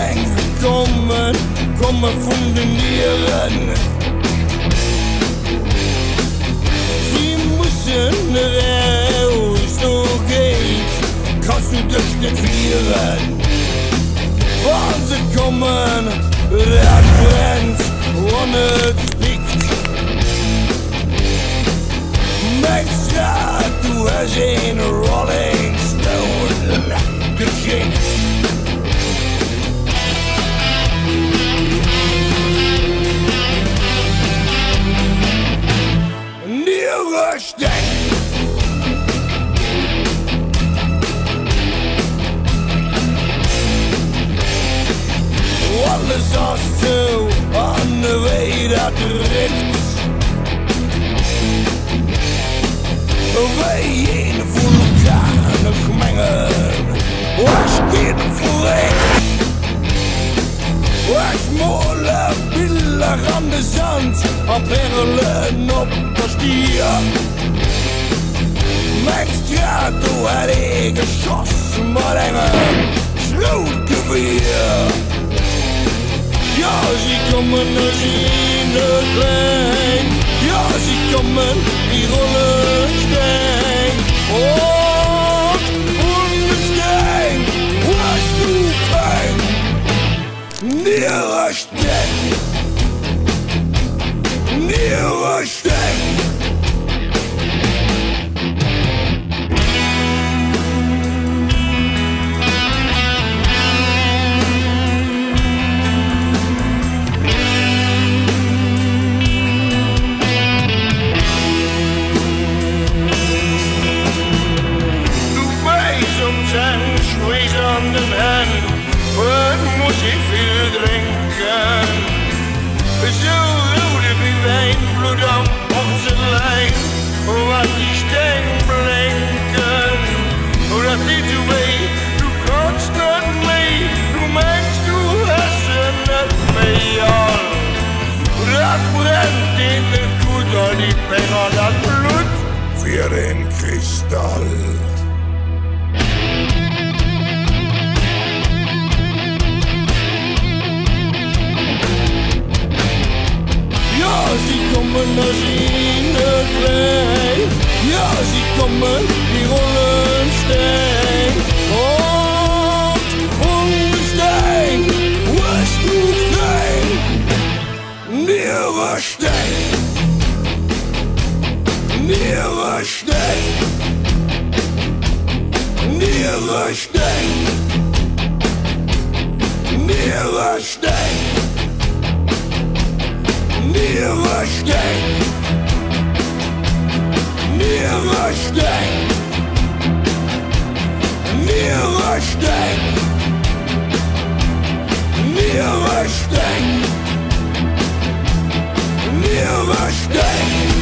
Niresteng komme von den Nieren. Sie müssen raus, so geht, kannst du dich nicht wehren. Wann sie kommen, das brennt und es liegt. Meinst du hast einen Rolling Stone geschickt? Niresteng! Alles hast du an der Weg, das trifft. Wie een vulkaan gemengen, was geht vooruit? Was molen billig aan de zand, op perlen op de stier. Mijn straat had ik geschossen met een schrootgeweer. Ja, sie kommen als in de klein. Ja, sie kommen, die rollen stein. Und Stein, hast du kein Niresteng. Niresteng. Wat moet ik veel drinken? Zo rode wie wijn, bloed op onze lijn. Wat die steen blinken. Dat niet zo mee, du kannst niet mee. Du meinst du hast het mee al. Dat brennt in het goed, al die penger, dat bloed. Für den Kristall. Ja, sie kommen als in de klein. Ja, sie kommen, die rollen stein. Und Stein, was du kein Niresteng. Niresteng. Niresteng. Niresteng. Niresteng. Niresteng. Niresteng. Niresteng. Niresteng.